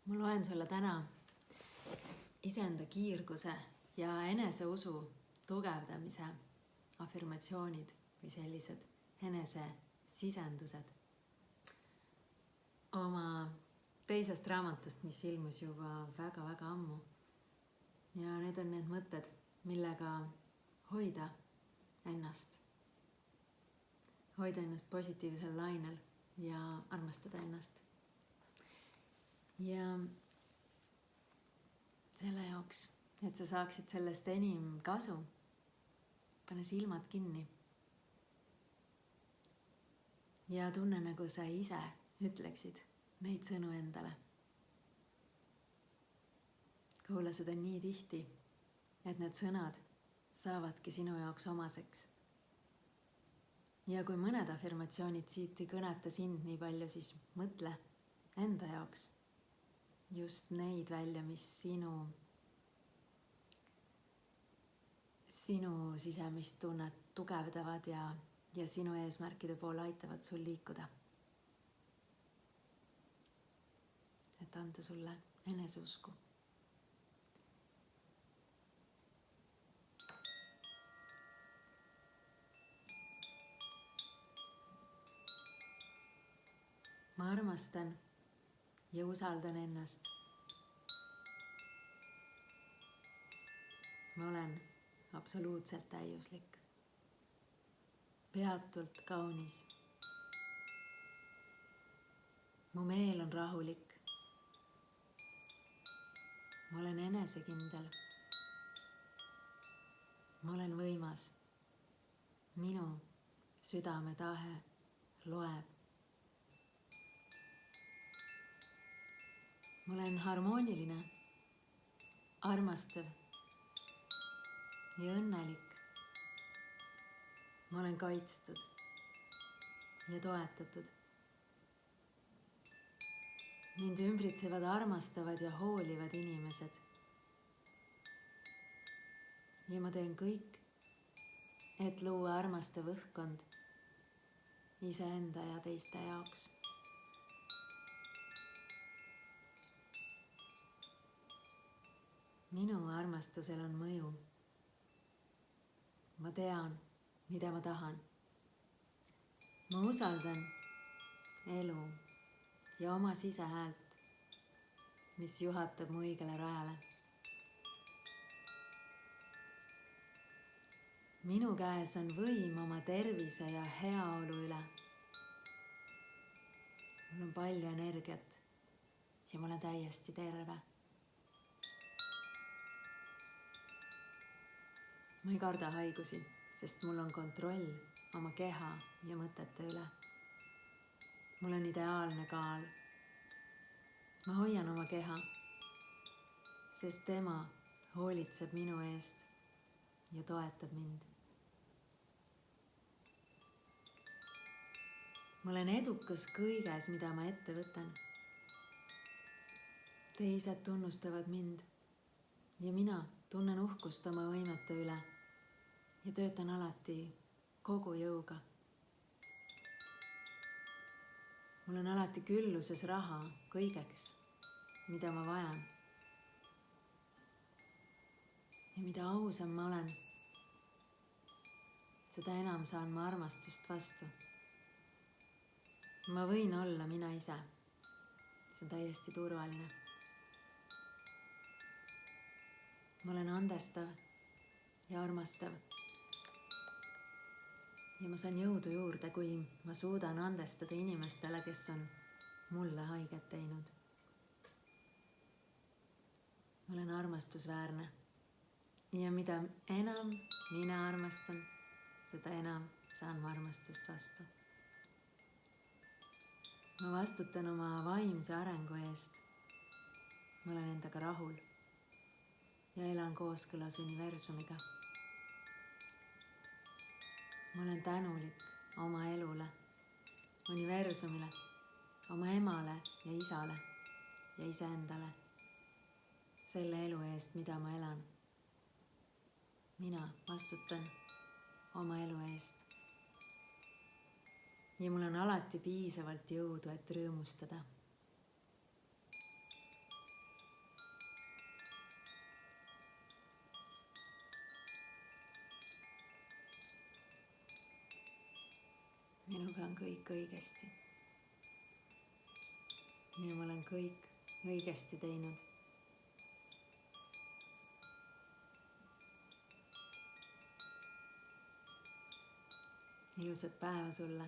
Ma loen sulle täna iseenda kiirguse ja eneseusu tugevdamise afirmatsioonid või sellised enesesisendused oma teisest raamatust, mis ilmus juba väga-väga ammu. Ja need on need mõtted, millega hoida ennast positiivsel lainel ja armastada ennast. Ja selle jaoks, et sa saaksid sellest enim kasu, pane silmad kinni. Ja tunne, nagu sa ise ütleksid neid sõnu endale. Kuula seda nii tihti, et need sõnad saavadki sinu jaoks omaseks. Ja kui mõned afirmatsioonid siit ei kõneta sind nii palju, siis mõtle enda jaoks just neid välja, mis sinu sisemist tunnet tugevdavad ja sinu eesmärkide poole aitavad sul liikuda. Et anda sulle eneseusku. Ma armastan ja usaldan ennast. Ma olen absoluutselt täiuslik, peatult kaunis. Mu meel on rahulik. Ma olen enesekindel. Ma olen võimas. Minu südametahe loeb. Ma olen harmooniline, armastav ja õnnelik. Ma olen kaitstud ja toetatud. Mind ümbritsevad armastavad ja hoolivad inimesed. Ja ma teen kõik, et luua armastav õhkkond iseenda ja teiste jaoks. Minu armastusel on mõju. Ma tean, mida ma tahan. Ma usaldan elu ja oma sisehäält, mis juhatab mu õigele rajale. Minu käes on võim oma tervise ja heaolu üle. Mul on palju energiat ja ma olen täiesti terve. Ma ei karda haigusi, sest mul on kontroll oma keha ja mõtete üle. Mul on ideaalne kaal. Ma hoian oma keha, sest tema hoolitseb minu eest ja toetab mind. Ma olen edukas kõiges, mida ma ette võtan. Teised tunnustavad mind ja mina tunnen uhkust oma võimete üle ja töötan alati kogu jõuga. Mul on alati külluses raha kõigeks, mida ma vajan. Ja mida ausam ma olen, seda enam saan ma armastust vastu. Ma võin olla mina ise. See on täiesti turvaline. Ma olen andestav ja armastav. Ja ma saan jõudu juurde, kui ma suudan andestada inimestele, kes on mulle haiget teinud. Ma olen armastusväärne. Ja mida enam mina armastan, seda enam saan ma armastust vastu. Ma vastutan oma vaimse arengu eest. Ma olen endaga rahul ja elan kooskõlas universumiga. Ma olen tänulik oma elule, universumile, oma emale ja isale ja iseendale, selle elu eest, mida ma elan. Mina vastutan oma elu eest. Ja mul on alati piisavalt jõudu, et rõõmustada. minuga on kõik õigesti. ja ma olen kõik õigesti teinud. ilusat päeva sulle.